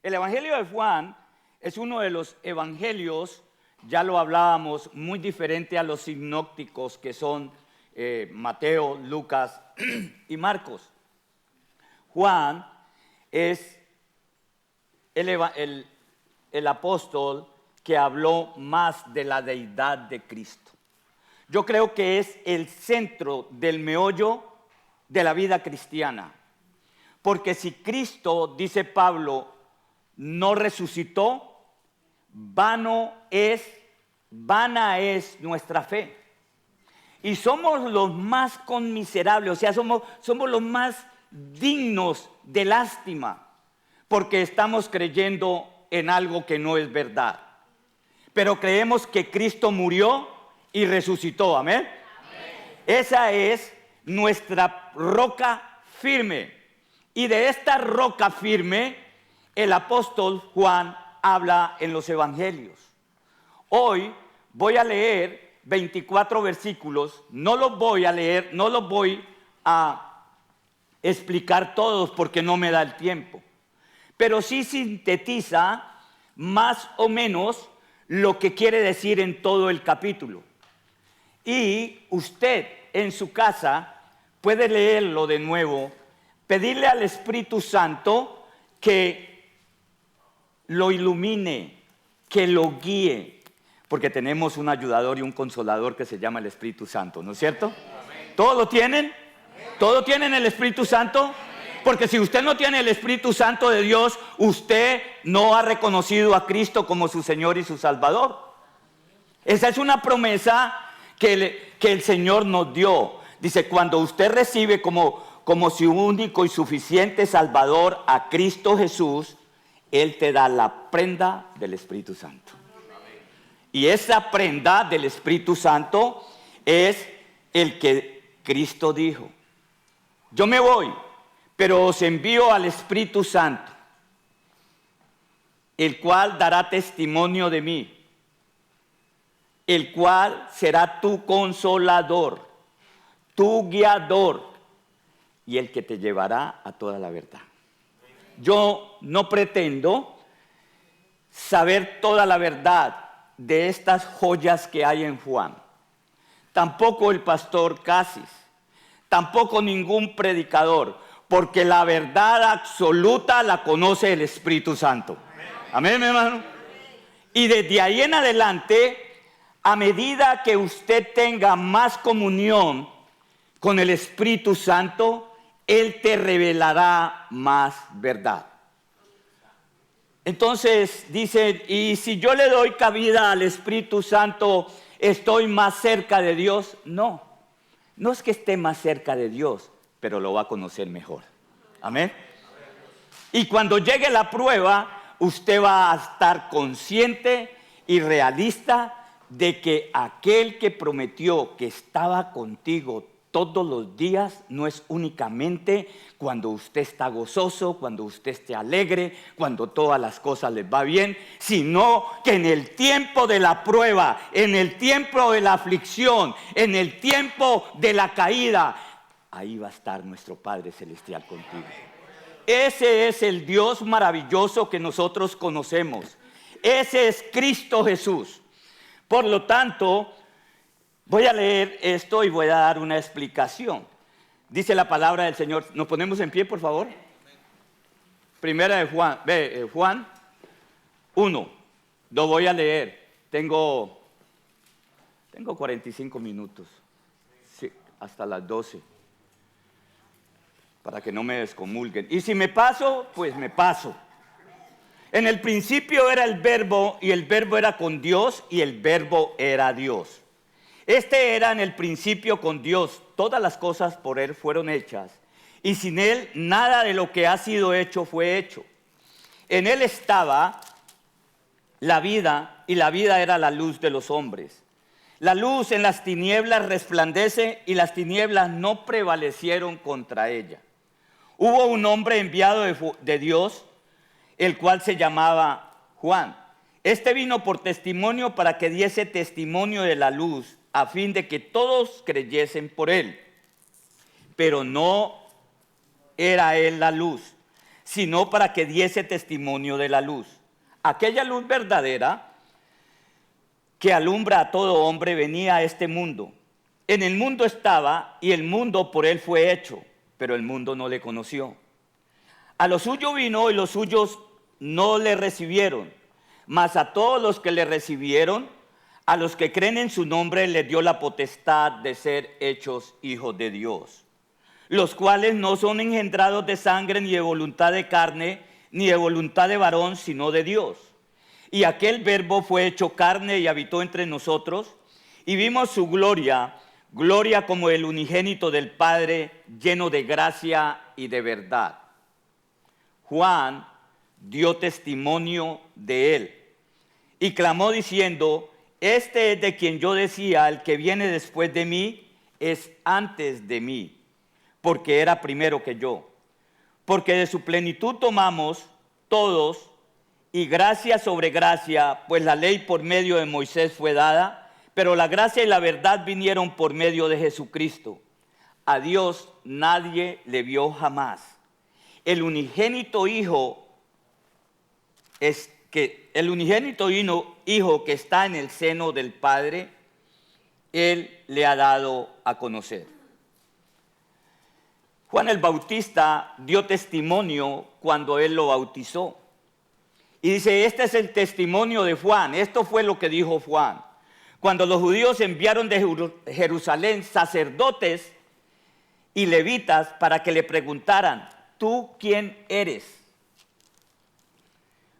El Evangelio de Juan es uno de los evangelios, ya lo hablábamos, muy diferente a los sinópticos que son Mateo, Lucas y Marcos. Juan es el apóstol que habló más de la deidad de Cristo. Yo creo que es el centro del meollo de la vida cristiana. Porque si Cristo, dice Pablo, no resucitó, vana es nuestra fe. Y somos los más conmiserables, o sea, somos los más dignos de lástima, porque estamos creyendo en algo que no es verdad. Pero creemos que Cristo murió y resucitó, ¿amén? Amén. Esa es nuestra roca firme. Y de esta roca firme, el apóstol Juan habla en los evangelios. Hoy voy a leer 24 versículos, no los voy a leer, no los voy a explicar todos porque no me da el tiempo. Pero sí sintetiza más o menos lo que quiere decir en todo el capítulo. Y usted en su casa puede leerlo de nuevo, pedirle al Espíritu Santo que lo ilumine, que lo guíe, porque tenemos un ayudador y un consolador que se llama el Espíritu Santo, ¿no es cierto? Amén. ¿Todos lo tienen? Amén. ¿Todos tienen el Espíritu Santo? Amén. Porque si usted no tiene el Espíritu Santo de Dios, usted no ha reconocido a Cristo como su Señor y su Salvador. Esa es una promesa que el Señor nos dio. Dice, cuando usted recibe como su único y suficiente Salvador a Cristo Jesús, Él te da la prenda del Espíritu Santo. Y esa prenda del Espíritu Santo es el que Cristo dijo: yo me voy, pero os envío al Espíritu Santo, el cual dará testimonio de mí, el cual será tu consolador, tu guiador y el que te llevará a toda la verdad. Yo no pretendo saber toda la verdad de estas joyas que hay en Juan. Tampoco el pastor Casis, tampoco ningún predicador, porque la verdad absoluta la conoce el Espíritu Santo. Amén, mi hermano. Y desde ahí en adelante, a medida que usted tenga más comunión con el Espíritu Santo, Él te revelará más verdad. Entonces dice, y si yo le doy cabida al Espíritu Santo, ¿estoy más cerca de Dios? No, no es que esté más cerca de Dios, pero lo va a conocer mejor. Amén. Y cuando llegue la prueba, usted va a estar consciente y realista de que aquel que prometió que estaba contigo todos los días no es únicamente cuando usted está gozoso, cuando usted esté alegre, cuando todas las cosas les va bien, sino que en el tiempo de la prueba, en el tiempo de la aflicción, en el tiempo de la caída, ahí va a estar nuestro Padre Celestial contigo. Ese es el Dios maravilloso que nosotros conocemos. Ese es Cristo Jesús. Por lo tanto, voy a leer esto y voy a dar una explicación. Dice la palabra del Señor. ¿Nos ponemos en pie, por favor? Primera de Juan, Juan 1. Lo voy a leer. Tengo 45 minutos. Sí, hasta las 12. Para que no me descomulguen. Y si me paso, pues me paso. En el principio era el Verbo, y el Verbo era con Dios, y el Verbo era Dios. Este era en el principio con Dios. Todas las cosas por Él fueron hechas, y sin Él nada de lo que ha sido hecho fue hecho. En Él estaba la vida, y la vida era la luz de los hombres. La luz en las tinieblas resplandece, y las tinieblas no prevalecieron contra ella. Hubo un hombre enviado de Dios, el cual se llamaba Juan. Este vino por testimonio para que diese testimonio de la luz, a fin de que todos creyesen por él. Pero no era él la luz, sino para que diese testimonio de la luz. Aquella luz verdadera que alumbra a todo hombre venía a este mundo. En el mundo estaba y el mundo por él fue hecho, pero el mundo no le conoció. A lo suyo vino y los suyos no le recibieron, mas a todos los que le recibieron, a los que creen en su nombre, les dio la potestad de ser hechos hijos de Dios, los cuales no son engendrados de sangre, ni de voluntad de carne, ni de voluntad de varón, sino de Dios. Y aquel verbo fue hecho carne y habitó entre nosotros, y vimos su gloria, gloria como el unigénito del Padre, lleno de gracia y de verdad. Juan dio testimonio de él y clamó diciendo: este es de quien yo decía, el que viene después de mí es antes de mí, porque era primero que yo. Porque de su plenitud tomamos todos, y gracia sobre gracia, pues la ley por medio de Moisés fue dada, pero la gracia y la verdad vinieron por medio de Jesucristo. A Dios nadie le vio jamás. El unigénito Hijo Hijo que está en el seno del Padre, Él le ha dado a conocer. Juan el Bautista dio testimonio cuando Él lo bautizó. Y dice, este es el testimonio de Juan. Esto fue lo que dijo Juan. Cuando los judíos enviaron de Jerusalén sacerdotes y levitas para que le preguntaran: ¿tú quién eres?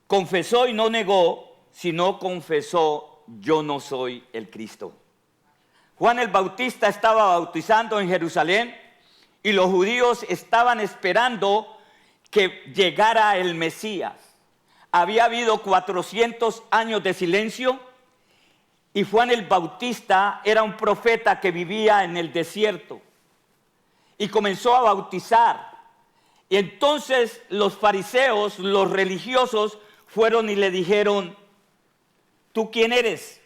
Confesó y no negó, sino confesó: yo no soy el Cristo. Juan el Bautista estaba bautizando en Jerusalén y los judíos estaban esperando que llegara el Mesías. Había habido 400 años de silencio y Juan el Bautista era un profeta que vivía en el desierto y comenzó a bautizar. Y entonces los fariseos, los religiosos, fueron y le dijeron: ¿tú quién eres?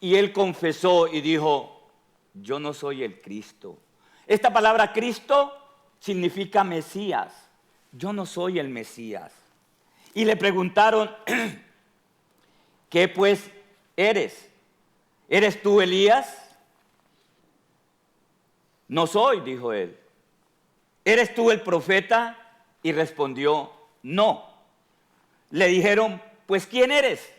Y él confesó y dijo: yo no soy el Cristo. Esta palabra Cristo significa Mesías. Yo no soy el Mesías. Y le preguntaron: ¿qué pues eres? ¿Eres tú Elías? No soy, dijo él. ¿Eres tú el profeta? Y respondió: no. Le dijeron: pues ¿quién eres?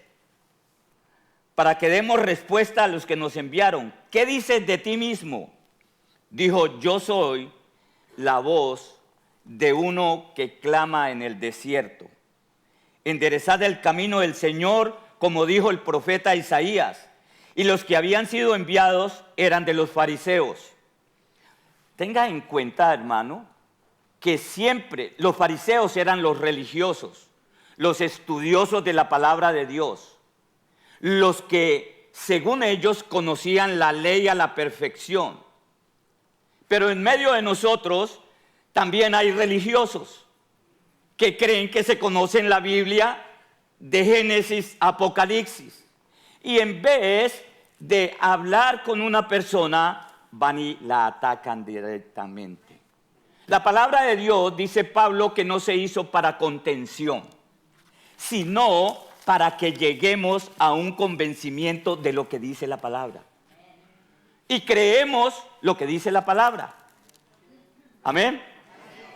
Para que demos respuesta a los que nos enviaron. ¿Qué dices de ti mismo? Dijo: yo soy la voz de uno que clama en el desierto. Enderezad el camino del Señor, como dijo el profeta Isaías. Y los que habían sido enviados eran de los fariseos. Tenga en cuenta, hermano, que siempre los fariseos eran los religiosos, los estudiosos de la palabra de Dios, los que, según ellos, conocían la ley a la perfección. Pero en medio de nosotros también hay religiosos que creen que se conocen la Biblia de Génesis a Apocalipsis. Y en vez de hablar con una persona, van y la atacan directamente. La palabra de Dios, dice Pablo, que no se hizo para contención, sino para que lleguemos a un convencimiento de lo que dice la palabra. Y creemos lo que dice la palabra. Amén.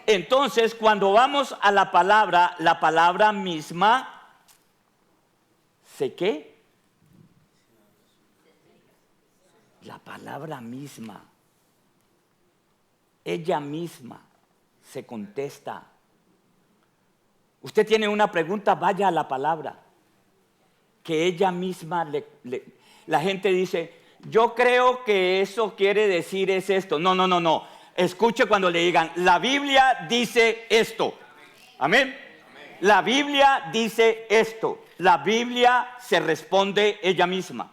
Entonces, cuando vamos a la palabra misma, ¿sé qué? La palabra misma, ella misma se contesta. Usted tiene una pregunta, vaya a la palabra, que ella misma la gente dice: yo creo que eso quiere decir es esto. No. Escuche cuando le digan: la Biblia dice esto. Amén. La Biblia dice esto. La Biblia se responde ella misma.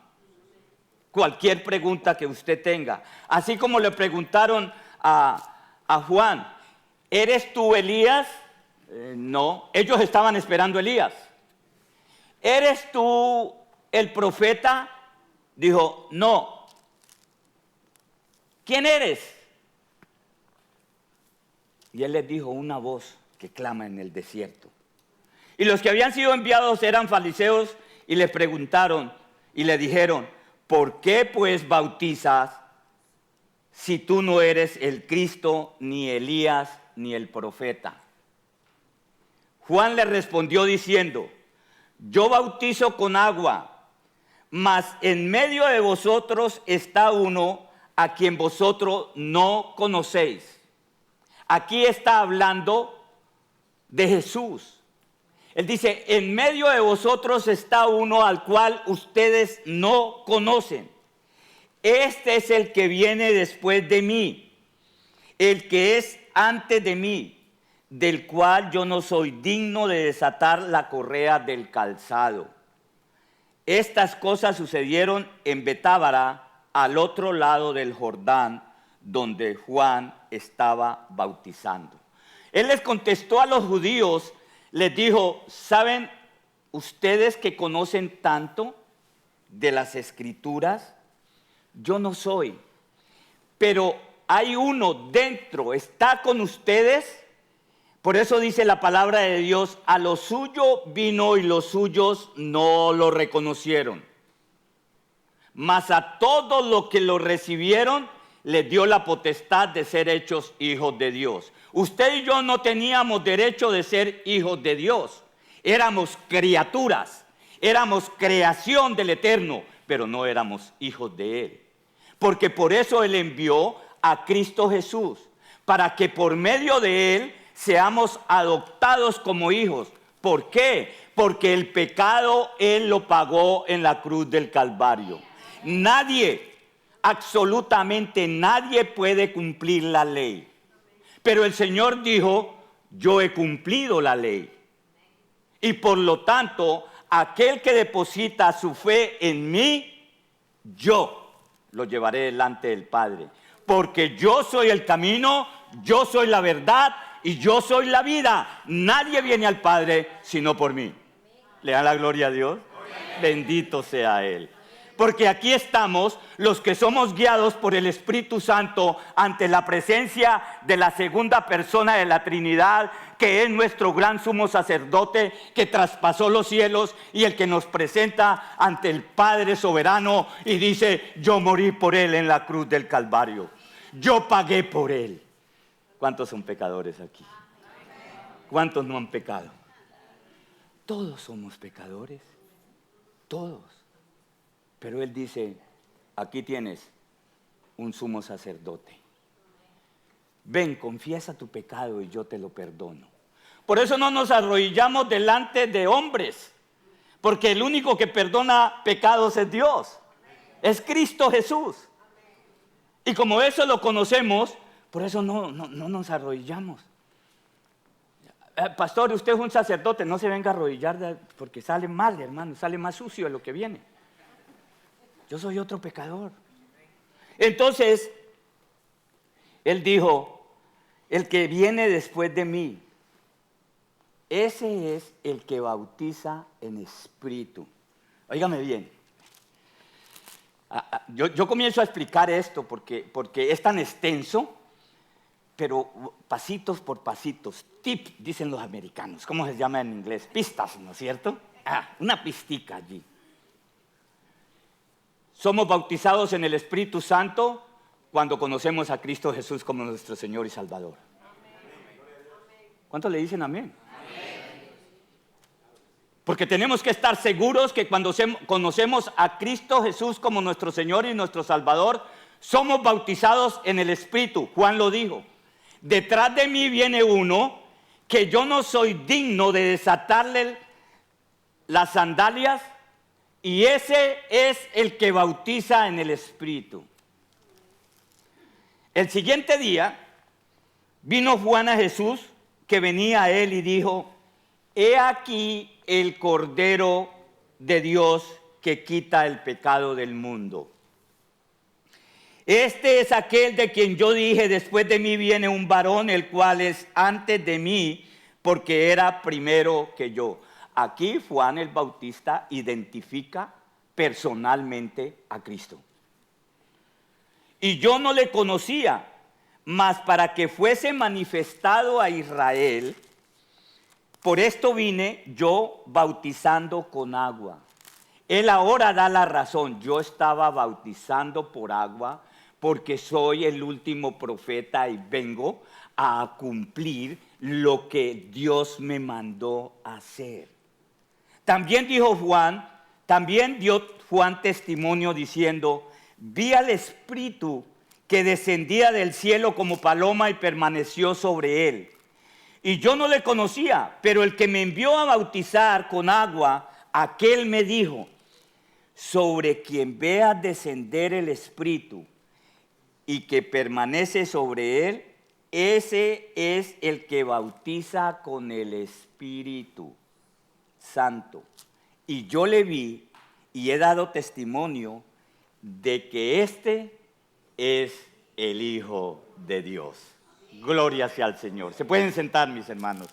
Cualquier pregunta que usted tenga. Así como le preguntaron a Juan: ¿eres tú Elías? No, ellos estaban esperando a Elías. ¿Eres tú el profeta? Dijo: no. ¿Quién eres? Y él les dijo una voz que clama en el desierto. Y los que habían sido enviados eran fariseos y le preguntaron y le dijeron, ¿por qué pues bautizas si tú no eres el Cristo, ni Elías, ni el profeta? Juan le respondió diciendo, yo bautizo con agua, mas en medio de vosotros está uno a quien vosotros no conocéis. Aquí está hablando de Jesús. Él dice, en medio de vosotros está uno al cual ustedes no conocen. Este es el que viene después de mí, el que es antes de mí, del cual yo no soy digno de desatar la correa del calzado. Estas cosas sucedieron en Betábara, al otro lado del Jordán, donde Juan estaba bautizando. Él les contestó a los judíos, les dijo, ¿saben ustedes que conocen tanto de las Escrituras? Yo no soy, pero hay uno dentro, está con ustedes. Por eso dice la palabra de Dios, a lo suyo vino y los suyos no lo reconocieron. Mas a todos los que lo recibieron, les dio la potestad de ser hechos hijos de Dios. Usted y yo no teníamos derecho de ser hijos de Dios. Éramos criaturas, éramos creación del Eterno, pero no éramos hijos de Él. Porque por eso Él envió a Cristo Jesús, para que por medio de Él seamos adoptados como hijos. ¿Por qué? Porque el pecado Él lo pagó en la cruz del Calvario. Nadie, absolutamente nadie puede cumplir la ley. Pero el Señor dijo, yo he cumplido la ley. Y por lo tanto, aquel que deposita su fe en mí, yo lo llevaré delante del Padre. Porque yo soy el camino, yo soy la verdad y yo soy la vida. Nadie viene al Padre sino por mí. ¿Le dan la gloria a Dios? Bendito sea Él. Porque aquí estamos los que somos guiados por el Espíritu Santo ante la presencia de la segunda persona de la Trinidad, que es nuestro gran sumo sacerdote que traspasó los cielos y el que nos presenta ante el Padre soberano y dice, yo morí por Él en la cruz del Calvario. Yo pagué por Él. ¿Cuántos son pecadores aquí? ¿Cuántos no han pecado? Todos somos pecadores. Todos. Pero Él dice, aquí tienes un sumo sacerdote. Ven, confiesa tu pecado y yo te lo perdono. Por eso no nos arrodillamos delante de hombres, porque el único que perdona pecados es Dios. Es Cristo Jesús. Y como eso lo conocemos, por eso no nos arrodillamos. Pastor, usted es un sacerdote, no se venga a arrodillar porque sale mal, hermano, sale más sucio de lo que viene. Yo soy otro pecador. Entonces, Él dijo, el que viene después de mí, ese es el que bautiza en espíritu. Óigame bien. Yo comienzo a explicar esto porque es tan extenso, pero pasitos por pasitos. Tip, dicen los americanos. ¿Cómo se llama en inglés? Pistas, ¿no es cierto? Una pistica allí. Somos bautizados en el Espíritu Santo cuando conocemos a Cristo Jesús como nuestro Señor y Salvador. ¿Cuántos le dicen amén? Porque tenemos que estar seguros que cuando conocemos a Cristo Jesús como nuestro Señor y nuestro Salvador, somos bautizados en el Espíritu. Juan lo dijo. Detrás de mí viene uno que yo no soy digno de desatarle las sandalias, y ese es el que bautiza en el Espíritu. El siguiente día vino Juan a Jesús, que venía a él, y dijo, he aquí el Cordero de Dios que quita el pecado del mundo. Este es aquel de quien yo dije, después de mí viene un varón, el cual es antes de mí, porque era primero que yo. Aquí Juan el Bautista identifica personalmente a Cristo. Y yo no le conocía, mas para que fuese manifestado a Israel, Por esto vine yo bautizando con agua. Él ahora da la razón. Yo estaba bautizando por agua porque soy el último profeta y vengo a cumplir lo que Dios me mandó hacer. También dio Juan testimonio diciendo, vi al Espíritu que descendía del cielo como paloma y permaneció sobre él. Y yo no le conocía, pero el que me envió a bautizar con agua, aquel me dijo, sobre quien vea descender el Espíritu y que permanece sobre él, ese es el que bautiza con el Espíritu Santo. Y yo le vi y he dado testimonio de que este es el Hijo de Dios. Gloria sea al Señor. Se pueden sentar, mis hermanos.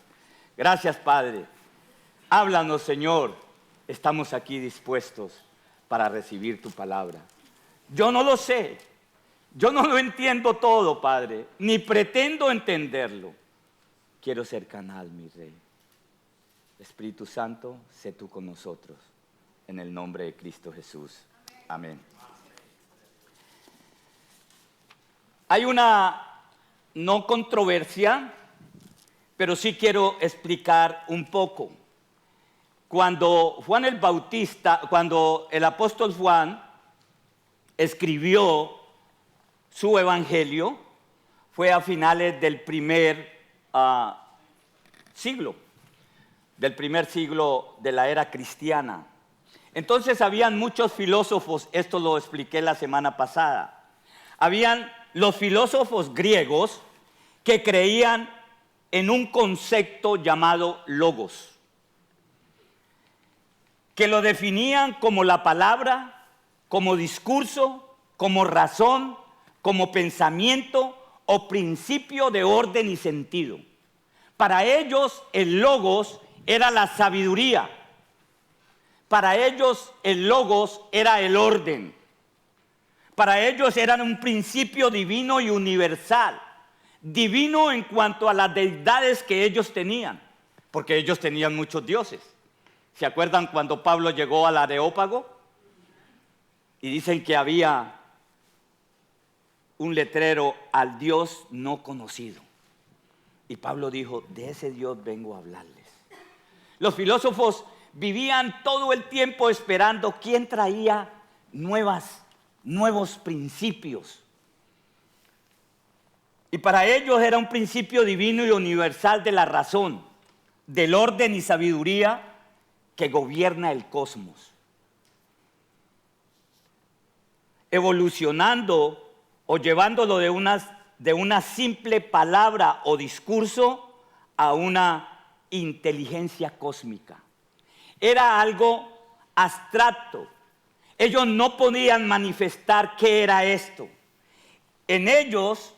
Gracias, Padre. Háblanos, Señor. Estamos aquí dispuestos para recibir tu palabra. Yo no lo sé. Yo no lo entiendo todo, Padre. Ni pretendo entenderlo. Quiero ser canal, mi Rey. Espíritu Santo, sé tú con nosotros. En el nombre de Cristo Jesús. Amén. Hay una no controversia, pero sí quiero explicar un poco. Cuando Juan el Bautista, cuando el apóstol Juan escribió su evangelio, fue a finales del primer siglo de la era cristiana. Entonces habían muchos filósofos, esto lo expliqué la semana pasada. Habían los filósofos griegos que creían en un concepto llamado logos, que lo definían como la palabra, como discurso, como razón, como pensamiento o principio de orden y sentido. Para ellos el logos era la sabiduría. Para ellos el logos era el orden. Para ellos era un principio divino y universal. Divino en cuanto a las deidades que ellos tenían, porque ellos tenían muchos dioses. ¿Se acuerdan cuando Pablo llegó al Areópago? Y dicen que había un letrero al Dios no conocido. Y Pablo dijo, de ese Dios vengo a hablarles. Los filósofos vivían todo el tiempo esperando quién traía nuevos principios. Y para ellos era un principio divino y universal de la razón, del orden y sabiduría que gobierna el cosmos. Evolucionando o llevándolo de una simple palabra o discurso a una inteligencia cósmica. Era algo abstracto. Ellos no podían manifestar qué era esto. En ellos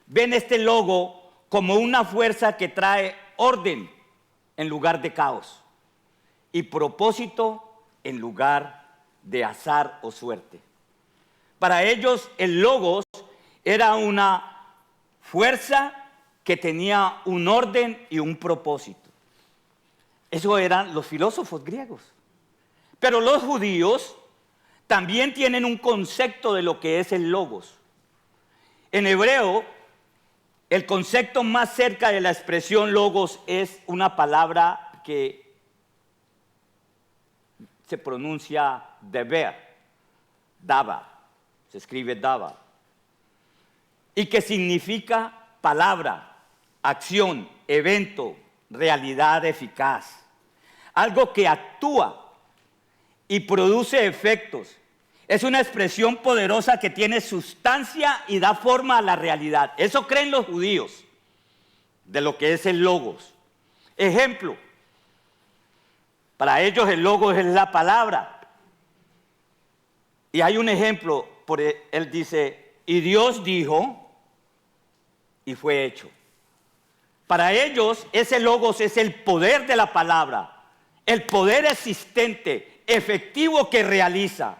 ven este logo como una fuerza que trae orden en lugar de caos y propósito en lugar de azar o suerte. Para ellos el logos era una fuerza que tenía un orden y un propósito. Eso eran los filósofos griegos. Pero los judíos también tienen un concepto de lo que es el logos. En hebreo, el concepto más cerca de la expresión logos es una palabra que se pronuncia deber, dava, se escribe dava, y que significa palabra, acción, evento, realidad eficaz, algo que actúa y produce efectos. Es una expresión poderosa que tiene sustancia y da forma a la realidad. Eso creen los judíos de lo que es el logos. Ejemplo, para ellos el logos es la palabra. Y hay un ejemplo, él dice, y Dios dijo, y fue hecho. Para ellos ese logos es el poder de la palabra, el poder existente, efectivo que realiza.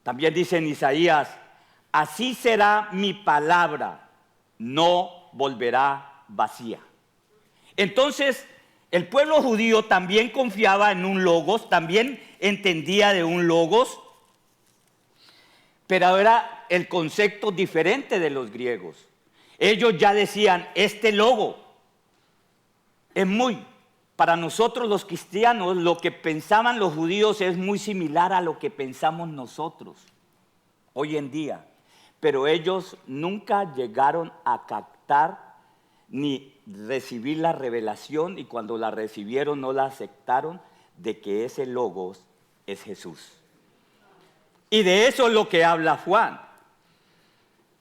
También dice en Isaías, así será mi palabra, no volverá vacía. Entonces, El pueblo judío también confiaba en un logos, también entendía de un logos, pero era el concepto diferente de los griegos. Ellos ya decían, este logo es muy, para nosotros los cristianos, lo que pensaban los judíos es muy similar a lo que pensamos nosotros hoy en día. Pero ellos nunca llegaron a captar ni recibir la revelación, y cuando la recibieron no la aceptaron, de que ese logos es Jesús. Y de eso es lo que habla Juan.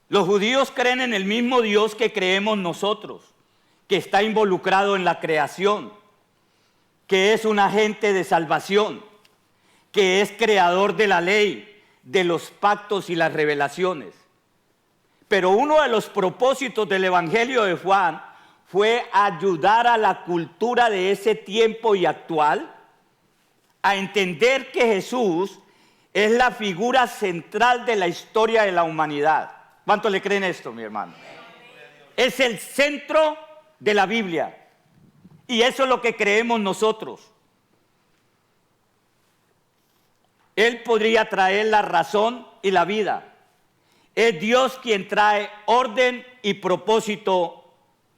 Los judíos creen en el mismo Dios que creemos nosotros, que está involucrado en la creación, que es un agente de salvación, que es creador de la ley, de los pactos y las revelaciones. Pero uno de los propósitos del Evangelio de Juan fue ayudar a la cultura de ese tiempo y actual a entender que Jesús es la figura central de la historia de la humanidad. ¿Cuánto le creen esto, mi hermano? Es el centro de la Biblia. Y eso es lo que creemos nosotros. Él podría traer la razón y la vida. Es Dios quien trae orden y propósito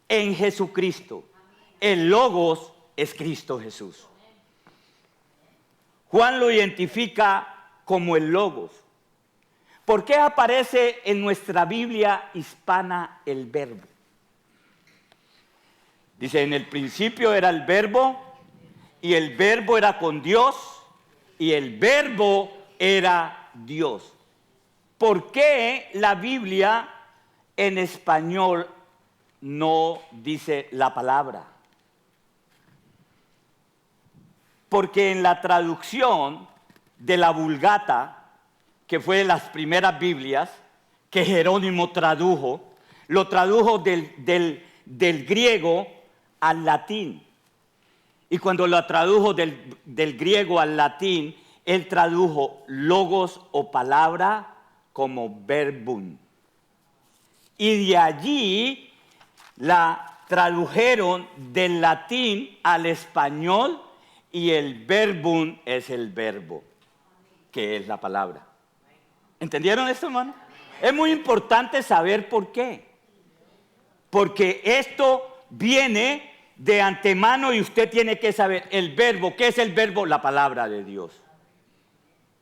en Jesucristo. El Logos es Cristo Jesús. Juan lo identifica como el Logos. ¿Por qué aparece en nuestra Biblia hispana el Verbo? Dice, en el principio era el Verbo, y el Verbo era con Dios, y el Verbo era Dios. ¿Por qué la Biblia en español no dice la palabra? Porque en la traducción de la Vulgata, que fue de las primeras Biblias que Jerónimo tradujo, lo tradujo del griego al latín. Y cuando lo tradujo del griego al latín, él tradujo logos o palabra como verbum. Y de allí la tradujeron del latín al español, y el verbum es el verbo, que es la palabra. ¿Entendieron esto, hermano? Es muy importante saber por qué. Porque esto viene de antemano y usted tiene que saber el verbo. ¿Qué es el verbo? La palabra de Dios.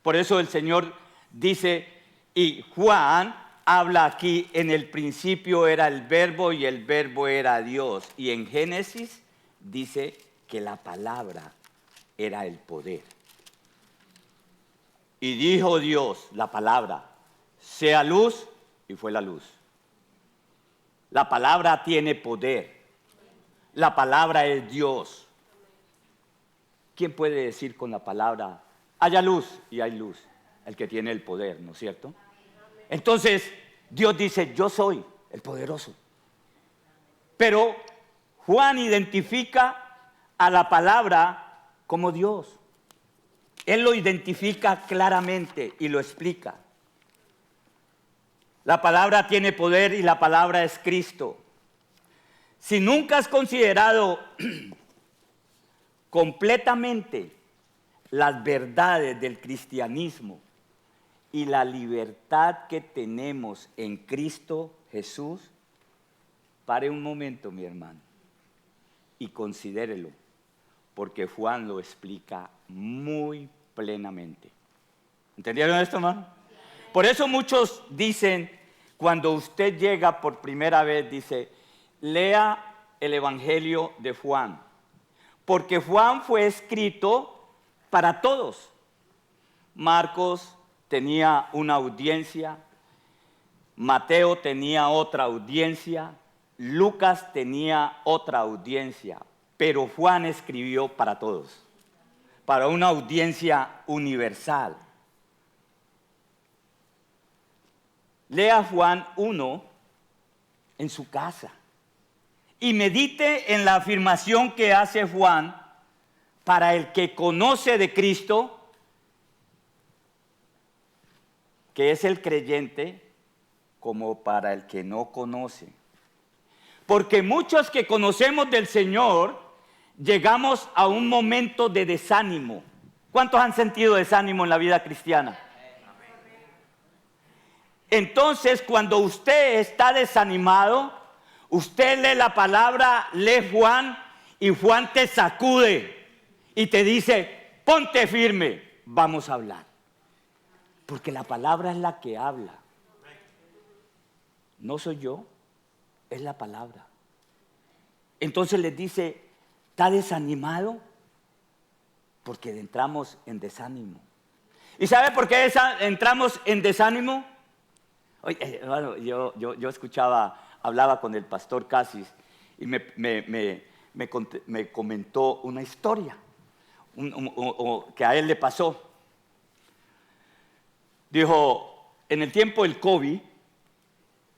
Por eso el Señor dice, y Juan habla aquí, en el principio era el verbo y el verbo era Dios. Y en Génesis dice que la palabra era el poder. Y dijo Dios, la palabra, sea luz, y fue la luz. La palabra tiene poder. La palabra es Dios. ¿Quién puede decir con la palabra, haya luz, y hay luz? El que tiene el poder, ¿no es cierto? Entonces, Dios dice, yo soy el poderoso. Pero Juan identifica a la palabra como Dios. Él lo identifica claramente y lo explica. La palabra tiene poder y la palabra es Cristo. Si nunca has considerado completamente las verdades del cristianismo y la libertad que tenemos en Cristo Jesús, pare un momento, mi hermano, y considérelo, porque Juan lo explica muy plenamente. ¿Entendieron esto, hermano? Por eso muchos dicen, cuando usted llega por primera vez, dice, lea el Evangelio de Juan, porque Juan fue escrito para todos. Marcos tenía una audiencia, Mateo tenía otra audiencia, Lucas tenía otra audiencia, pero Juan escribió para todos, para una audiencia universal. Lea Juan 1 en su casa y medite en la afirmación que hace Juan para el que conoce de Cristo, que es el creyente, como para el que no conoce. Porque muchos que conocemos del Señor llegamos a un momento de desánimo. ¿Cuántos han sentido desánimo en la vida cristiana? Entonces, cuando usted está desanimado, usted lee la palabra, lee Juan, y Juan te sacude y te dice, ponte firme, vamos a hablar. Porque la palabra es la que habla. No soy yo, es la palabra. Entonces les dice, ¿está desanimado? Porque entramos en desánimo. ¿Y sabe por qué entramos en desánimo? Oye, hermano, yo escuchaba, hablaba con el pastor Casis y me comentó una historia que a él le pasó. Dijo, en el tiempo del COVID,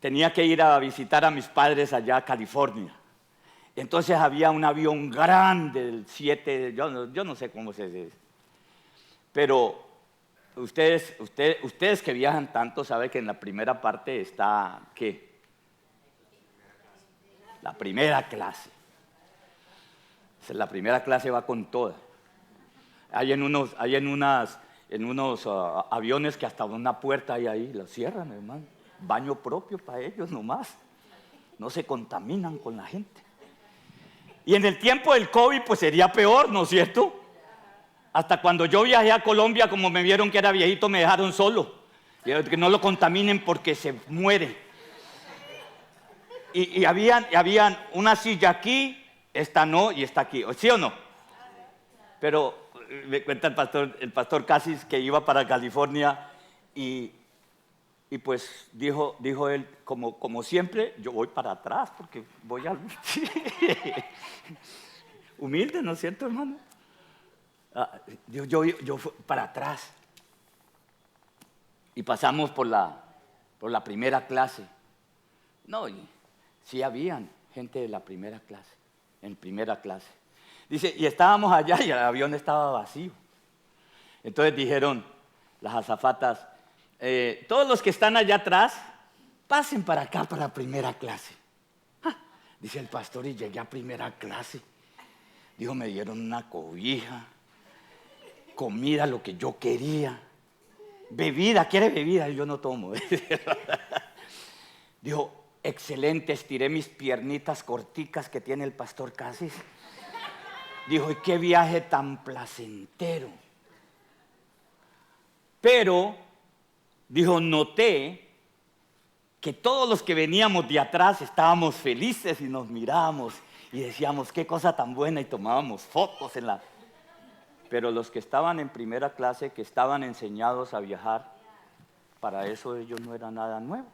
tenía que ir a visitar a mis padres allá a California. Entonces había un avión grande, el 7, yo no sé cómo se dice. Pero ustedes que viajan tanto saben que en la primera parte está, ¿qué? La primera clase. La primera clase va con toda. Hay en unos aviones que hasta una puerta hay ahí, la cierran, hermano. Baño propio para ellos nomás. No se contaminan con la gente. Y en el tiempo del COVID, pues sería peor, ¿no es cierto? Hasta cuando yo viajé a Colombia, como me vieron que era viejito, me dejaron solo. Que no lo contaminen porque se muere. Y habían una silla aquí, esta no, y esta aquí. ¿Sí o no? Pero me cuenta el pastor Casis que iba para California y pues dijo él, como siempre, yo voy para atrás porque voy al... Humilde, ¿no es cierto, hermano? Yo fui para atrás. Y pasamos por la primera clase. No, y sí habían gente de la primera clase, en primera clase. Dice, y estábamos allá y el avión estaba vacío. Entonces dijeron las azafatas, todos los que están allá atrás, pasen para acá para primera clase. Dice el pastor, y llegué a primera clase. Dijo, me dieron una cobija, comida, lo que yo quería, bebida, ¿quiere bebida? Yo no tomo. Dijo, excelente, estiré mis piernitas corticas que tiene el pastor Casis. Dijo, y qué viaje tan placentero. Pero, dijo, noté que todos los que veníamos de atrás estábamos felices y nos mirábamos y decíamos, qué cosa tan buena, y tomábamos fotos Pero los que estaban en primera clase, que estaban enseñados a viajar, para eso ellos no era nada nuevo.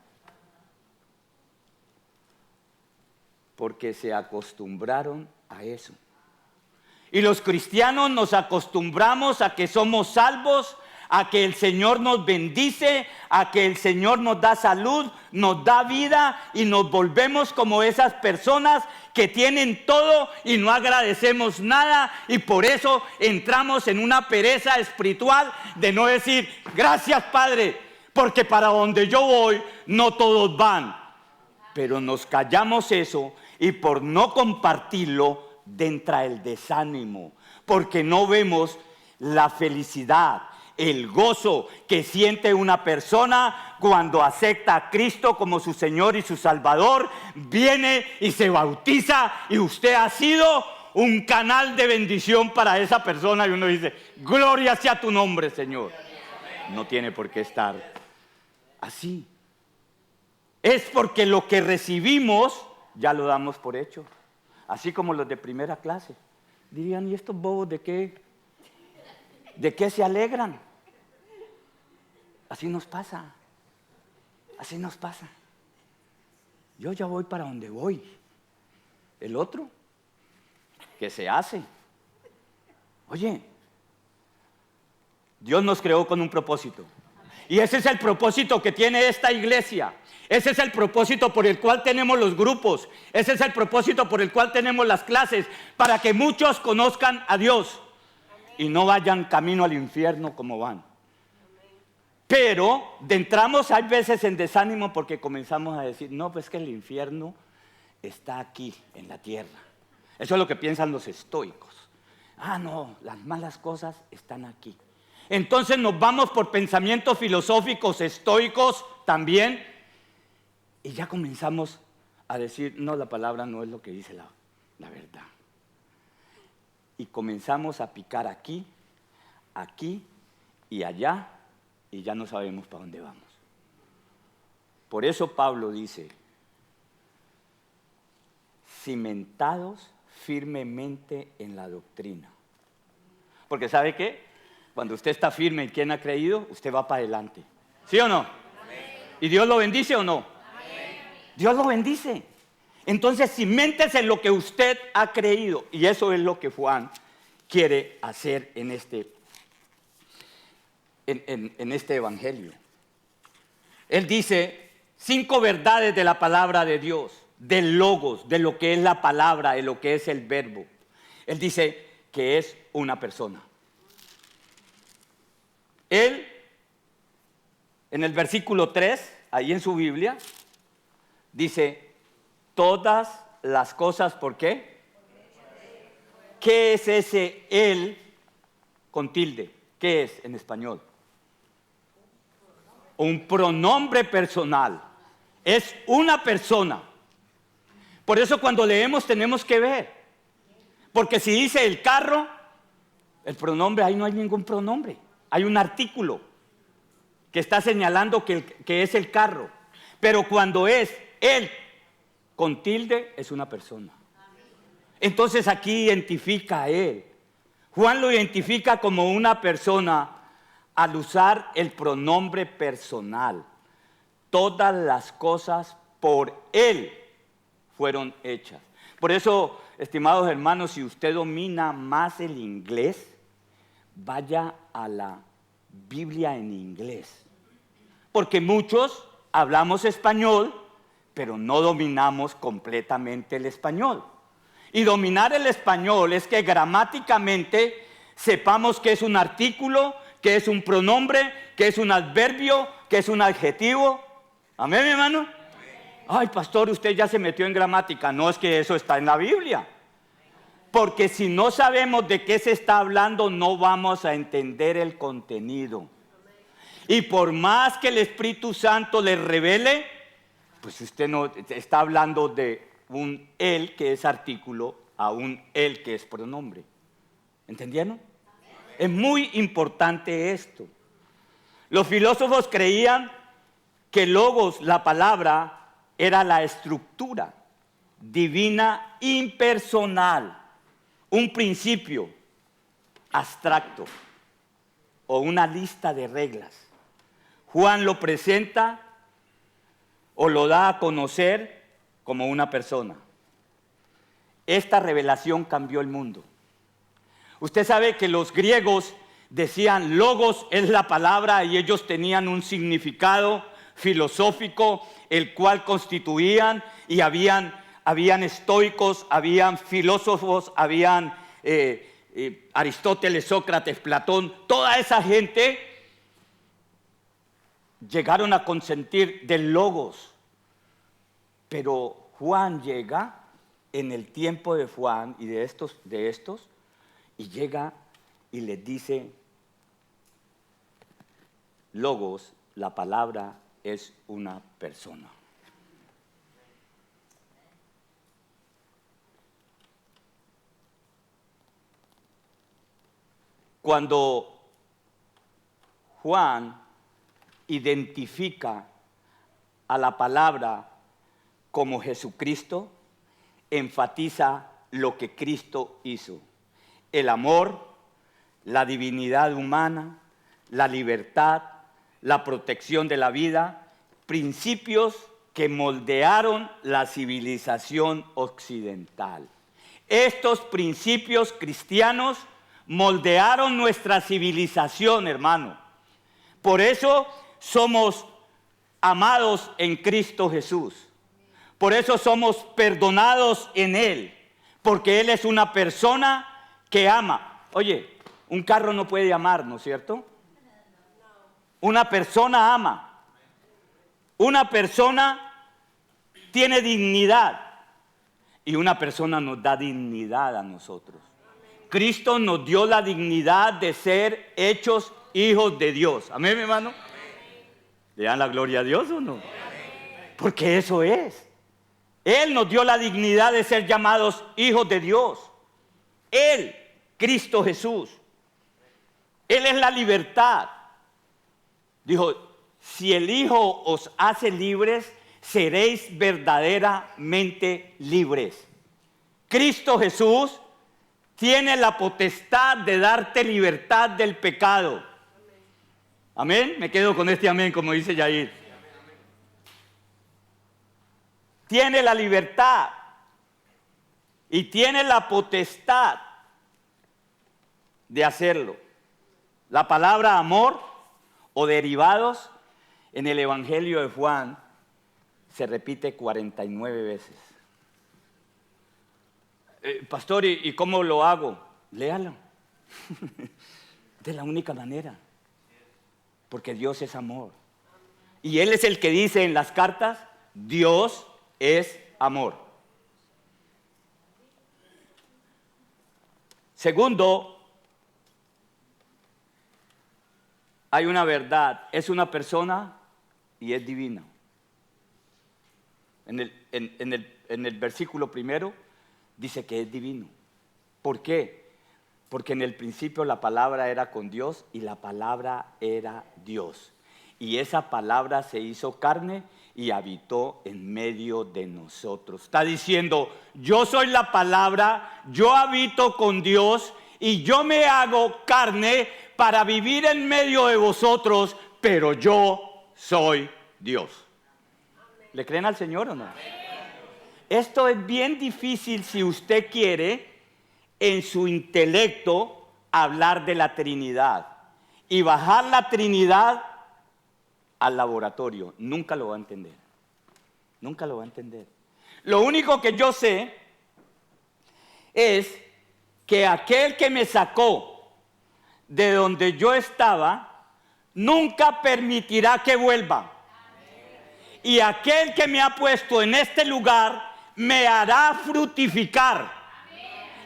Porque se acostumbraron a eso. Y los cristianos nos acostumbramos a que somos salvos, a que el Señor nos bendice, a que el Señor nos da salud, nos da vida y nos volvemos como esas personas que tienen todo y no agradecemos nada, y por eso entramos en una pereza espiritual de no decir, gracias Padre, porque para donde yo voy no todos van. Pero nos callamos eso y por no compartirlo entra el desánimo, porque no vemos la felicidad, el gozo que siente una persona cuando acepta a Cristo como su Señor y su Salvador, viene y se bautiza, y usted ha sido un canal de bendición para esa persona, y uno dice, gloria sea tu nombre, Señor. No tiene por qué estar así. Es porque lo que recibimos ya lo damos por hecho. Así como los de primera clase. Dirían, ¿y estos bobos de qué? ¿De qué se alegran? Así nos pasa. Así nos pasa. Yo ya voy para donde voy. El otro, ¿qué se hace? Oye, Dios nos creó con un propósito. Y ese es el propósito que tiene esta iglesia. Ese es el propósito por el cual tenemos los grupos. Ese es el propósito por el cual tenemos las clases. Para que muchos conozcan a Dios y no vayan camino al infierno como van. Pero entramos hay veces en desánimo porque comenzamos a decir, no, pues que el infierno está aquí en la tierra. Eso es lo que piensan los estoicos. Ah, no, las malas cosas están aquí. Entonces nos vamos por pensamientos filosóficos estoicos también y ya comenzamos a decir, no, la palabra no es lo que dice la verdad. Y comenzamos a picar aquí, aquí y allá y ya no sabemos para dónde vamos. Por eso Pablo dice, cimentados firmemente en la doctrina. Porque ¿sabe qué? Cuando usted está firme en quien ha creído, usted va para adelante. ¿Sí o no? Amén. ¿Y Dios lo bendice o no? Amén. Dios lo bendice. Entonces, ciméntese en lo que usted ha creído. Y eso es lo que Juan quiere hacer en este evangelio. Él dice 5 verdades de la palabra de Dios, del logos, de lo que es la palabra, de lo que es el verbo. Él dice que es una persona. Él, en el versículo 3, ahí en su Biblia, dice, todas las cosas, ¿por qué? ¿Qué es ese él con tilde? ¿Qué es en español? Un pronombre personal. Es una persona. Por eso cuando leemos tenemos que ver. Porque si dice el carro, el pronombre, ahí no hay ningún pronombre. Hay un artículo que está señalando que es el carro. Pero cuando es él con tilde, es una persona. Entonces aquí identifica a él. Juan lo identifica como una persona al usar el pronombre personal. Todas las cosas por él fueron hechas. Por eso, estimados hermanos, si usted domina más el inglés, vaya a la Biblia en inglés. Porque muchos hablamos español, pero no dominamos completamente el español. Y dominar el español es que gramáticamente sepamos qué es un artículo, qué es un pronombre, qué es un adverbio, qué es un adjetivo. ¿Amén, mi hermano? Ay, pastor, usted ya se metió en gramática. No, es que eso está en la Biblia. Porque si no sabemos de qué se está hablando, no vamos a entender el contenido. Y por más que el Espíritu Santo le revele, pues usted no está hablando de un él que es artículo a un él que es pronombre. ¿Entendieron? Es muy importante esto. Los filósofos creían que logos, la palabra, era la estructura divina impersonal, un principio abstracto o una lista de reglas. Juan lo presenta o lo da a conocer como una persona. Esta revelación cambió el mundo. Usted sabe que los griegos decían logos es la palabra y ellos tenían un significado filosófico el cual constituían y habían estoicos, habían filósofos, habían Aristóteles, Sócrates, Platón, toda esa gente llegaron a consentir del logos. Pero Juan llega en el tiempo de Juan y de estos y llega y les dice logos, la palabra es una persona. Cuando Juan identifica a la palabra como Jesucristo, enfatiza lo que Cristo hizo. El amor, la divinidad humana, la libertad, la protección de la vida, principios que moldearon la civilización occidental. Estos principios cristianos moldearon nuestra civilización, hermano. Por eso somos amados en Cristo Jesús. Por eso somos perdonados en Él. Porque Él es una persona que ama. Oye, un carro no puede amar, ¿no es cierto? Una persona ama. Una persona tiene dignidad. y una persona nos da dignidad a nosotros. Cristo nos dio la dignidad de ser hechos hijos de Dios. Amén, mi hermano. ¿Le dan la gloria a Dios o no? Porque eso es. Él nos dio la dignidad de ser llamados hijos de Dios. Él, Cristo Jesús. Él es la libertad. Dijo, si el Hijo os hace libres, seréis verdaderamente libres. Cristo Jesús tiene la potestad de darte libertad del pecado. Amén. Me quedo con este amén, como dice Yair. Tiene la libertad y tiene la potestad de hacerlo. La palabra amor o derivados en el Evangelio de Juan se repite 49 veces. Pastor, ¿y cómo lo hago? Léalo. De la única manera. Porque Dios es amor. Y Él es el que dice en las cartas, Dios es amor. Segundo, hay una verdad. Es una persona y es divina. En el versículo primero dice que es divino. ¿Por qué? Porque en el principio la palabra era con Dios y la palabra era Dios. Y esa palabra se hizo carne y habitó en medio de nosotros. Está diciendo, yo soy la palabra, yo habito con Dios y yo me hago carne para vivir en medio de vosotros, pero yo soy Dios. ¿Le creen al Señor o no? Esto es bien difícil si usted quiere en su intelecto hablar de la Trinidad y bajar la Trinidad al laboratorio. Nunca lo va a entender. Nunca lo va a entender. Lo único que yo sé es que aquel que me sacó de donde yo estaba nunca permitirá que vuelva. Y aquel que me ha puesto en este lugar me hará fructificar.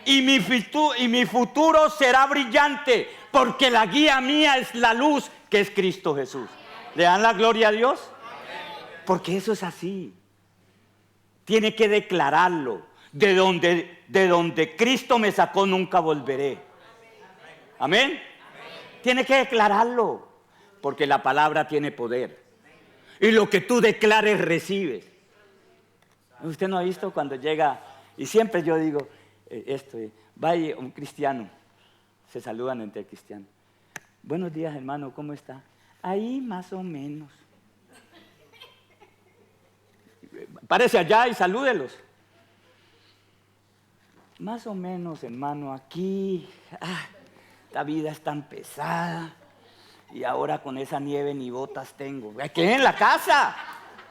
Y mi futuro será brillante, porque la guía mía es la luz, que es Cristo Jesús. ¿Le dan la gloria a Dios? Porque eso es así. Tiene que declararlo. De donde Cristo me sacó nunca volveré. Amén. Tiene que declararlo, porque la palabra tiene poder. Y lo que tú declares recibes. Usted no ha visto cuando llega, y siempre yo digo vaya un cristiano, se saludan entre cristianos. Buenos días, hermano, ¿cómo está? Ahí más o menos. Párese allá y salúdelos. Más o menos, hermano, aquí, la vida es tan pesada. Y ahora con esa nieve ni botas tengo. Quédate en la casa.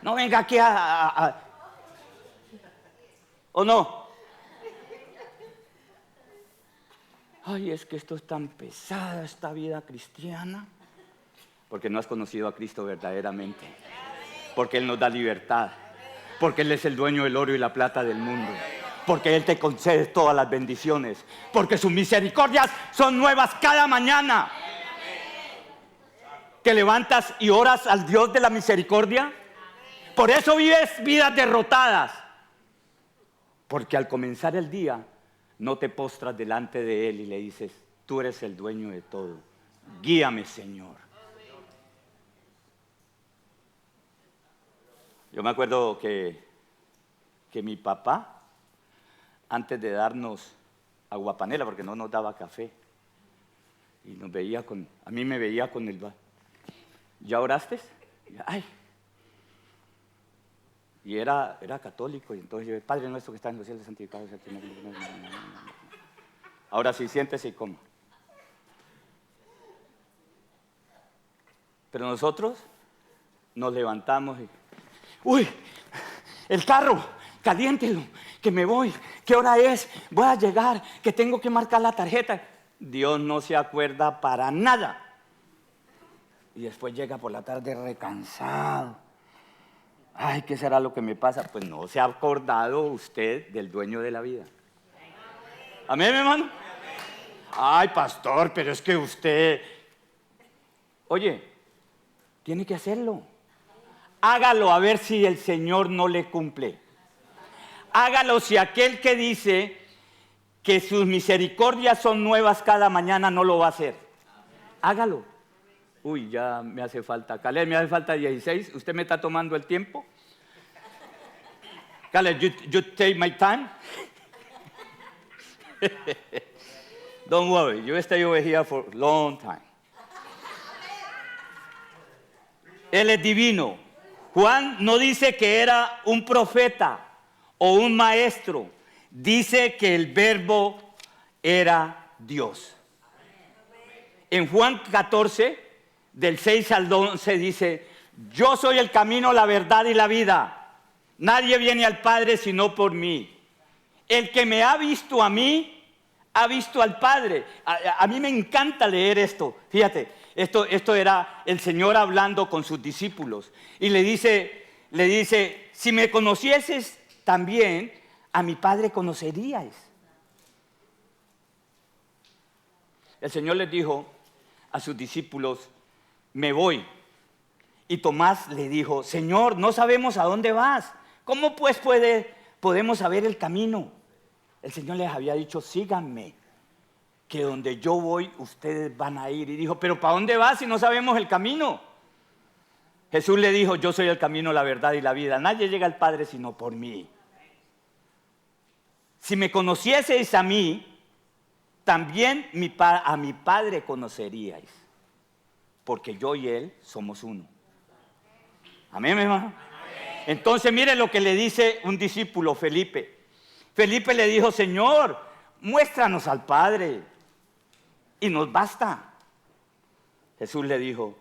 No venga aquí ¿O no? Ay, es que esto es tan pesada, esta vida cristiana. Porque no has conocido a Cristo verdaderamente. Porque Él nos da libertad. Porque Él es el dueño del oro y la plata del mundo. Porque Él te concede todas las bendiciones. Porque sus misericordias son nuevas cada mañana. ¿Te levantas y oras al Dios de la misericordia? Por eso vives vidas derrotadas. Porque al comenzar el día, no te postras delante de Él y le dices, tú eres el dueño de todo. Guíame, Señor. Yo me acuerdo que mi papá, antes de darnos aguapanela, porque no nos daba café, y a mí me veía con el... ¿Ya oraste? Ay. Y era católico, y entonces yo, Padre nuestro que está en los cielos, santificado sea tu nombre. Ahora sí, siéntese y coma. Pero nosotros nos levantamos y, uy, el carro, caliéntelo, que me voy, ¿qué hora es? Voy a llegar, que tengo que marcar la tarjeta. Dios no se acuerda para nada. Y después llega por la tarde recansado. Ay, ¿qué será lo que me pasa? Pues no se ha acordado usted del dueño de la vida. Amén, mi hermano. Ay, pastor, pero es que usted... Oye, tiene que hacerlo. Hágalo a ver si el Señor no le cumple. Hágalo si aquel que dice que sus misericordias son nuevas cada mañana no lo va a hacer. Hágalo. Uy, ya me hace falta. Caleb, me hace falta 16. ¿Usted me está tomando el tiempo? Caleb, you take my time? Don't worry, you stay over here for a long time. Él es divino. Juan no dice que era un profeta o un maestro. Dice que el verbo era Dios. En Juan 14, del 6 al 11 dice, yo soy el camino, la verdad y la vida. Nadie viene al Padre sino por mí. El que me ha visto a mí, ha visto al Padre. A mí me encanta leer esto. Fíjate, esto era el Señor hablando con sus discípulos. Y le dice, si me conocieses también, a mi Padre conoceríais. El Señor les dijo a sus discípulos, me voy. Y Tomás le dijo, Señor, no sabemos a dónde vas. ¿Cómo pues podemos saber el camino? El Señor les había dicho, síganme, que donde yo voy, ustedes van a ir. Y dijo, pero ¿para dónde vas si no sabemos el camino? Jesús le dijo, yo soy el camino, la verdad y la vida. Nadie llega al Padre sino por mí. Si me conocieseis a mí, también a mi Padre conoceríais, porque yo y Él somos uno. Amén, hermano. Entonces mire lo que le dice un discípulo, Felipe. Felipe le dijo, Señor, muéstranos al Padre y nos basta. Jesús le dijo,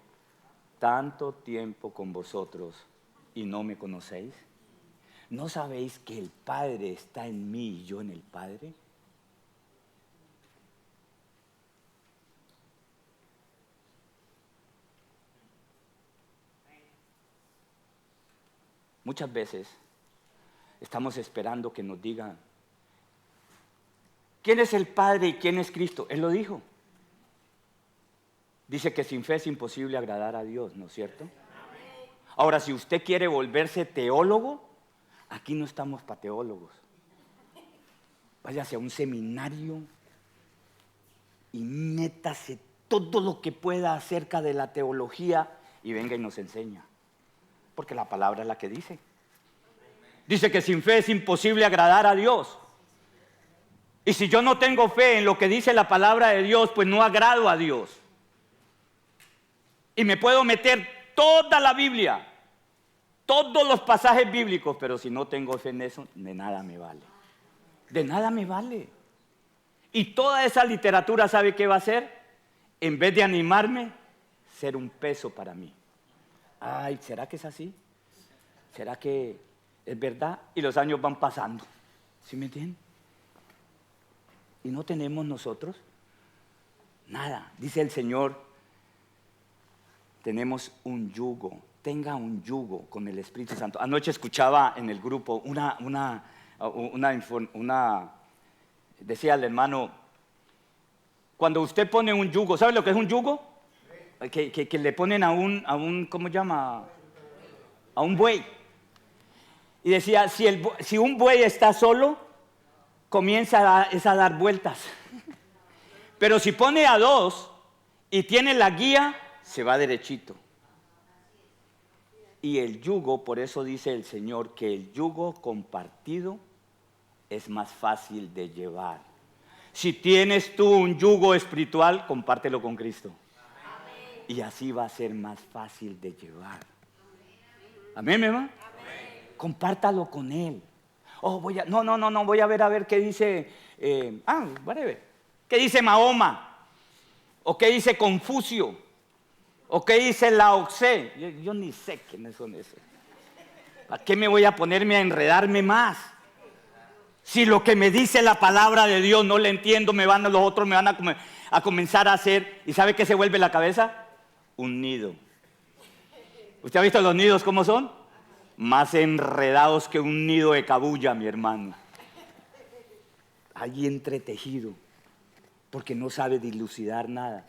tanto tiempo con vosotros y no me conocéis. ¿No sabéis que el Padre está en mí y yo en el Padre? Muchas veces estamos esperando que nos digan ¿quién es el Padre y quién es Cristo? Él lo dijo. Dice que sin fe es imposible agradar a Dios, ¿no es cierto? Ahora, si usted quiere volverse teólogo, aquí no estamos para teólogos. Váyase a un seminario y métase todo lo que pueda acerca de la teología y venga y nos enseña. Porque la palabra es la que dice. Dice que sin fe es imposible agradar a Dios. Y si yo no tengo fe en lo que dice la palabra de Dios, pues no agrado a Dios. Y me puedo meter toda la Biblia, todos los pasajes bíblicos, pero si no tengo fe en eso, de nada me vale. De nada me vale. Y toda esa literatura, ¿sabe qué va a hacer? En vez de animarme, ser un peso para mí. Ay, ¿será que es así? ¿Será que es verdad? Y los años van pasando. ¿Sí me entienden? Y no tenemos nosotros nada. Dice el Señor, tenemos un yugo. Tenga un yugo con el Espíritu Santo. Anoche escuchaba en el grupo decía el hermano, cuando usted pone un yugo, ¿sabe lo que es un yugo? Que le ponen a un ¿cómo se llama? A un buey. Y decía, si un buey está solo, comienza a dar vueltas. Pero si pone a dos y tiene la guía, se va derechito. Y el yugo, por eso dice el Señor, que el yugo compartido es más fácil de llevar. Si tienes tú un yugo espiritual, compártelo con Cristo. Y así va a ser más fácil de llevar. Amén, mi hermano. Compártalo con Él. Oh, voy a ver qué dice, whatever. ¿Qué dice Mahoma? ¿O qué dice Confucio? ¿O qué dice Lao Tse? Yo ni sé quiénes son esos. ¿Para qué me voy a ponerme a enredarme más? Si lo que me dice la palabra de Dios no le entiendo, los otros me van a comenzar a hacer. ¿Y sabe qué se vuelve la cabeza? Un nido. ¿Usted ha visto los nidos cómo son? más enredados que un nido de cabuya, mi hermano. Ahí entretejido, porque no sabe dilucidar nada.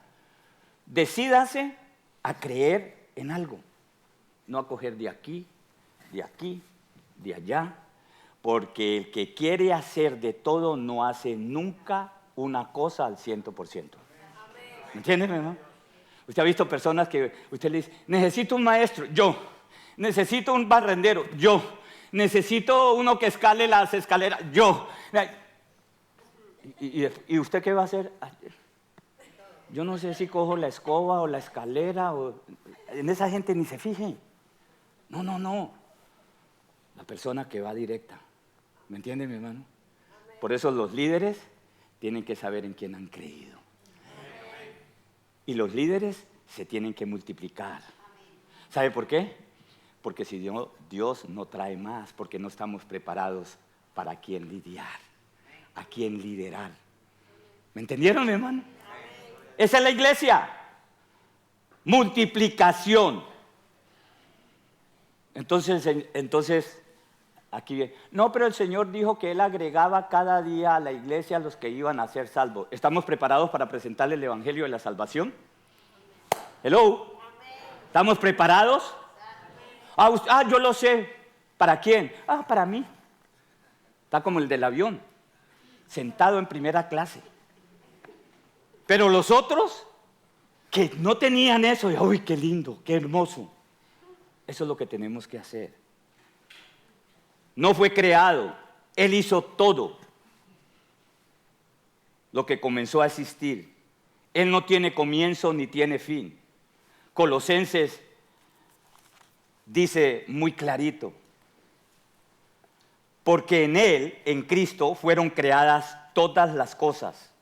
Decídase a creer en algo, no a coger de aquí, de allá, porque el que quiere hacer de todo no hace nunca una cosa al 100%. ¿Me entienden, hermano? Usted ha visto personas que usted le dice, necesito un maestro, yo. Necesito un barrendero, yo. Necesito uno que escale las escaleras, yo. ¿Y usted qué va a hacer? Yo no sé si cojo la escoba o la escalera. En esa gente ni se fije. No. La persona que va directa. ¿Me entiende, mi hermano? Por eso los líderes tienen que saber en quién han creído. Y los líderes se tienen que multiplicar. ¿Sabe por qué? Porque si Dios no trae más, porque no estamos preparados para a quién lidiar, a quién liderar. ¿Me entendieron, hermano? Esa es la iglesia. Multiplicación. Entonces, aquí viene. No, pero el Señor dijo que Él agregaba cada día a la iglesia a los que iban a ser salvos. ¿Estamos preparados para presentarle el Evangelio de la salvación? Hello. ¿Estamos preparados? Yo lo sé. ¿Para quién? Para mí. Está como el del avión, sentado en primera clase. Pero los otros, que no tenían eso, ¡uy, qué lindo, qué hermoso! Eso es lo que tenemos que hacer. No fue creado, Él hizo todo lo que comenzó a existir. Él no tiene comienzo ni tiene fin. Colosenses dice muy clarito, porque en Él, en Cristo, fueron creadas todas las cosas,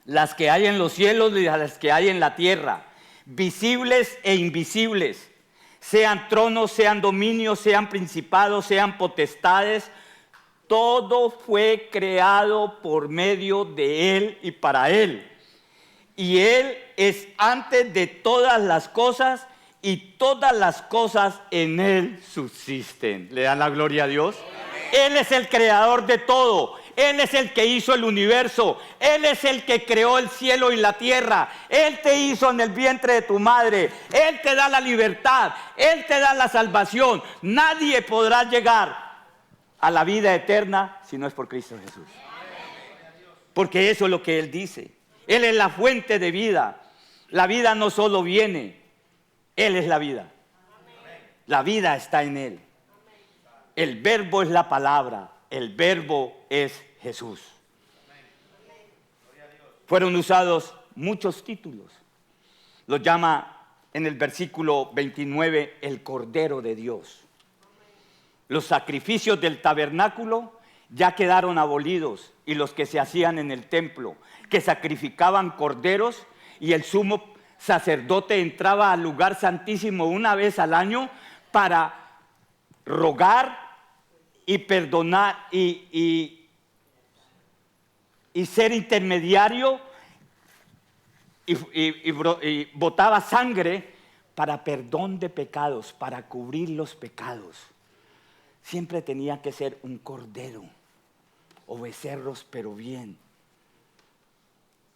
las que hay en los cielos y las que hay en la tierra, visibles e invisibles, sean tronos, sean dominios, sean principados, sean potestades. Todo fue creado por medio de Él y para Él. Y Él es antes de todas las cosas y todas las cosas en Él subsisten. ¿Le dan la gloria a Dios? Él es el creador de todo. Él es el que hizo el universo. Él es el que creó el cielo y la tierra. Él te hizo en el vientre de tu madre. Él te da la libertad. Él te da la salvación. Nadie podrá llegar a la vida eterna si no es por Cristo Jesús. Porque eso es lo que Él dice. Él es la fuente de vida. La vida no solo viene. Él es la vida. La vida está en Él. El verbo es la palabra. El verbo es Jesús. Fueron usados muchos títulos. Los llama en el versículo 29 el Cordero de Dios. Los sacrificios del tabernáculo ya quedaron abolidos, y los que se hacían en el templo, que sacrificaban corderos, y el sumo sacerdote entraba al lugar santísimo una vez al año para rogar y perdonar y ser intermediario, y botaba sangre para perdón de pecados, para cubrir los pecados. Siempre tenía que ser un cordero o becerros, pero bien.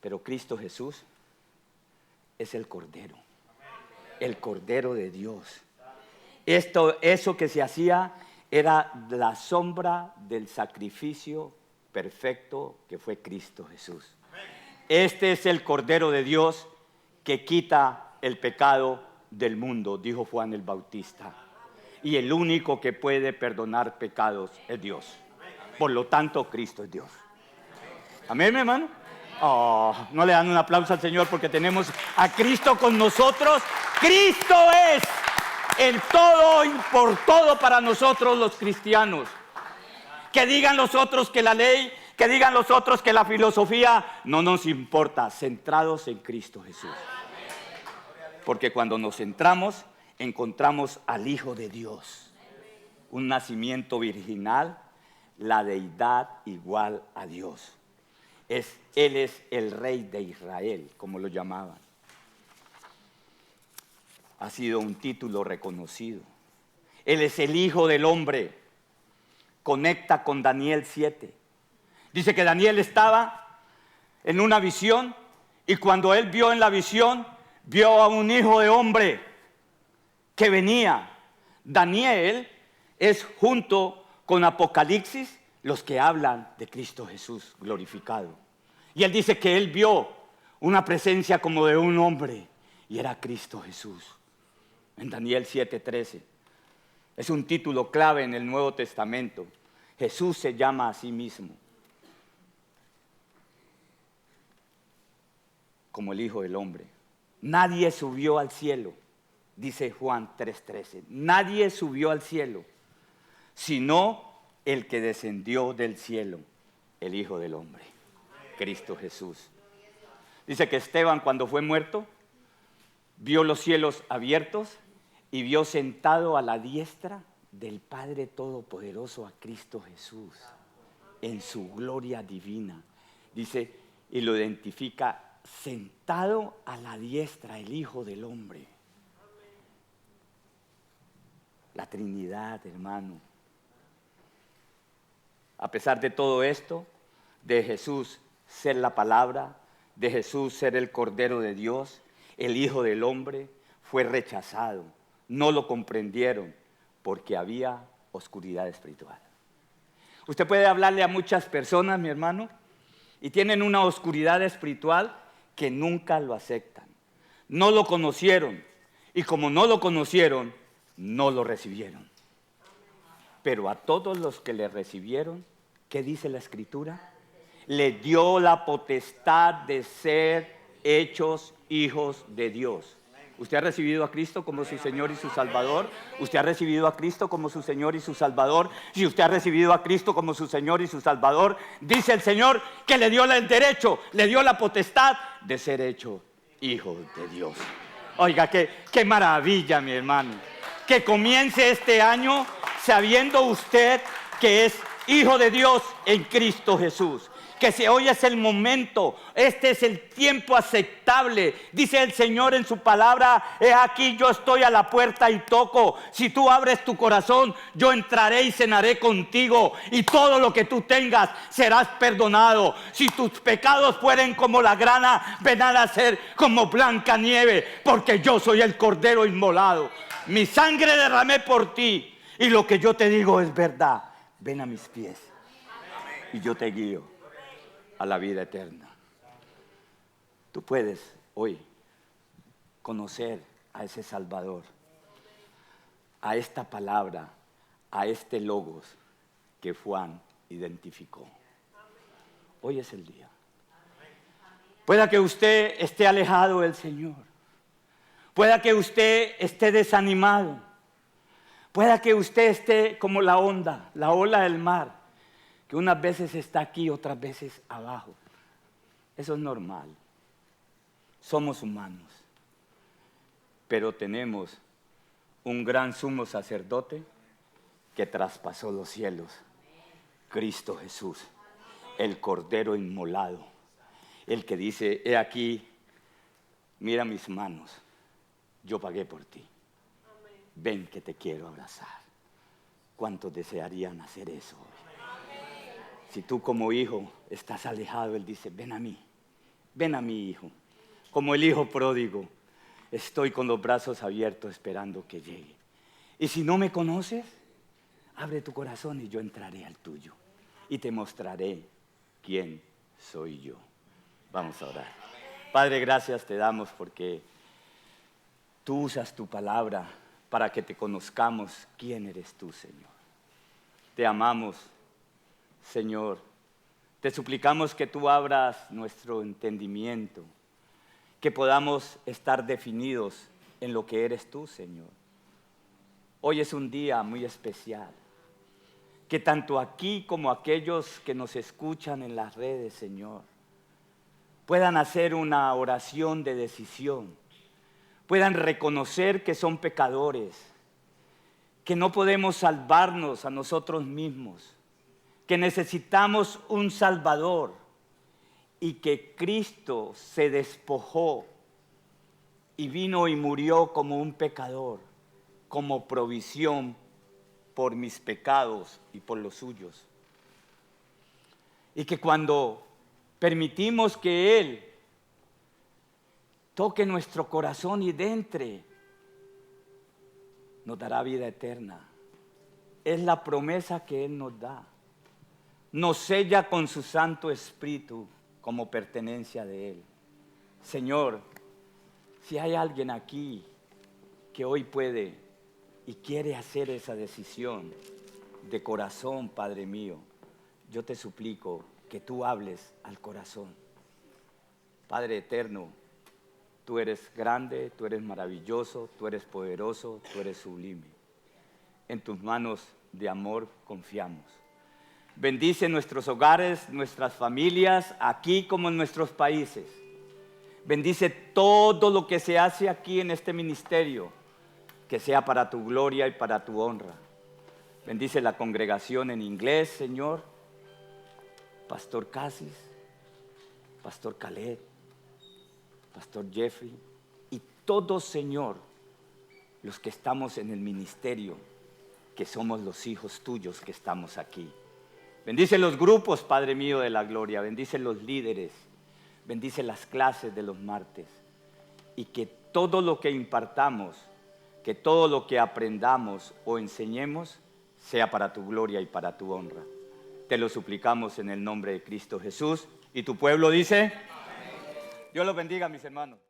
Pero Cristo Jesús es el Cordero de Dios. Eso que se hacía era la sombra del sacrificio perfecto que fue Cristo Jesús. Este es el Cordero de Dios que quita el pecado del mundo, dijo Juan el Bautista. Y el único que puede perdonar pecados es Dios. Por lo tanto, Cristo es Dios. Amén, mi hermano. No le dan un aplauso al Señor porque tenemos a Cristo con nosotros. Cristo es el todo y por todo para nosotros los cristianos. Que digan los otros que la ley, que digan los otros que la filosofía, no nos importa, centrados en Cristo Jesús. Porque cuando nos centramos, encontramos al Hijo de Dios, un nacimiento virginal, la deidad igual a Dios. Él es el Rey de Israel, como lo llamaban. Ha sido un título reconocido. Él es el Hijo del Hombre. Conecta con Daniel 7. Dice que Daniel estaba en una visión y cuando él vio en la visión, vio a un hijo de hombre que venía. Daniel es junto con Apocalipsis los que hablan de Cristo Jesús glorificado. Y él dice que él vio una presencia como de un hombre y era Cristo Jesús. En Daniel 7:13. Es un título clave en el Nuevo Testamento. Jesús se llama a sí mismo como el Hijo del Hombre. Nadie subió al cielo, dice Juan 3:13. Nadie subió al cielo, sino el que descendió del cielo, el Hijo del Hombre, Cristo Jesús. Dice que Esteban, cuando fue muerto, vio los cielos abiertos y vio sentado a la diestra del Padre Todopoderoso a Cristo Jesús en su gloria divina. Dice, y lo identifica sentado a la diestra, el Hijo del Hombre. La Trinidad, hermano. A pesar de todo esto, de Jesús ser la palabra, de Jesús ser el Cordero de Dios, el Hijo del Hombre, fue rechazado. No lo comprendieron porque había oscuridad espiritual. Usted puede hablarle a muchas personas, mi hermano, y tienen una oscuridad espiritual que nunca lo aceptan. No lo conocieron y como no lo conocieron, no lo recibieron. Pero a todos los que le recibieron, ¿qué dice la Escritura? Le dio la potestad de ser hechos hijos de Dios. ¿Usted ha recibido a Cristo como su Señor y su Salvador? ¿Usted ha recibido a Cristo como su Señor y su Salvador? Si usted ha recibido a Cristo como su Señor y su Salvador, dice el Señor que le dio el derecho, le dio la potestad de ser hecho hijo de Dios. Oiga, qué maravilla, mi hermano. Que comience este año sabiendo usted que es hijo de Dios en Cristo Jesús. Que si hoy es el momento, este es el tiempo aceptable. Dice el Señor en su palabra, he aquí yo estoy a la puerta y toco. Si tú abres tu corazón, yo entraré y cenaré contigo. Y todo lo que tú tengas serás perdonado. Si tus pecados fueren como la grana, vendrán a ser como blanca nieve. Porque yo soy el Cordero inmolado. Mi sangre derramé por ti. Y lo que yo te digo es verdad. Ven a mis pies y yo te guío a la vida eterna. Tú puedes hoy conocer a ese Salvador, a esta palabra, a este logos que Juan identificó. Hoy es el día. Pueda que usted esté alejado del Señor, pueda que usted esté desanimado, pueda que usted esté como la onda, la ola del mar, que unas veces está aquí, otras veces abajo. Eso es normal. Somos humanos. Pero tenemos un gran sumo sacerdote que traspasó los cielos. Cristo Jesús, el Cordero inmolado. El que dice, he aquí, mira mis manos, yo pagué por ti. Ven que te quiero abrazar. ¿Cuántos desearían hacer eso hoy? Si tú como hijo estás alejado, Él dice, ven a mí, hijo. Como el hijo pródigo, estoy con los brazos abiertos esperando que llegue. Y si no me conoces, abre tu corazón y yo entraré al tuyo. Y te mostraré quién soy yo. Vamos a orar. Padre, gracias te damos porque tú usas tu palabra para que te conozcamos quién eres tú, Señor. Te amamos, Señor, te suplicamos que tú abras nuestro entendimiento, que podamos estar definidos en lo que eres tú, Señor. Hoy es un día muy especial, que tanto aquí como aquellos que nos escuchan en las redes, Señor, puedan hacer una oración de decisión, puedan reconocer que son pecadores, que no podemos salvarnos a nosotros mismos, que necesitamos un Salvador y que Cristo se despojó y vino y murió como un pecador, como provisión por mis pecados y por los suyos. Y que cuando permitimos que Él toque nuestro corazón y entre, nos dará vida eterna. Es la promesa que Él nos da. Nos sella con su Santo Espíritu como pertenencia de Él. Señor, si hay alguien aquí que hoy puede y quiere hacer esa decisión de corazón, Padre mío, yo te suplico que tú hables al corazón. Padre eterno, tú eres grande, tú eres maravilloso, tú eres poderoso, tú eres sublime. En tus manos de amor confiamos. Bendice nuestros hogares, nuestras familias, aquí como en nuestros países. Bendice todo lo que se hace aquí en este ministerio, que sea para tu gloria y para tu honra. Bendice la congregación en inglés, Señor. Pastor Casis, Pastor Caleb, Pastor Jeffrey y todos, Señor, los que estamos en el ministerio, que somos los hijos tuyos que estamos aquí. Bendice los grupos, Padre mío de la gloria, bendice los líderes, bendice las clases de los martes y que todo lo que impartamos, que todo lo que aprendamos o enseñemos sea para tu gloria y para tu honra. Te lo suplicamos en el nombre de Cristo Jesús. Y tu pueblo dice, amén. Dios los bendiga, mis hermanos.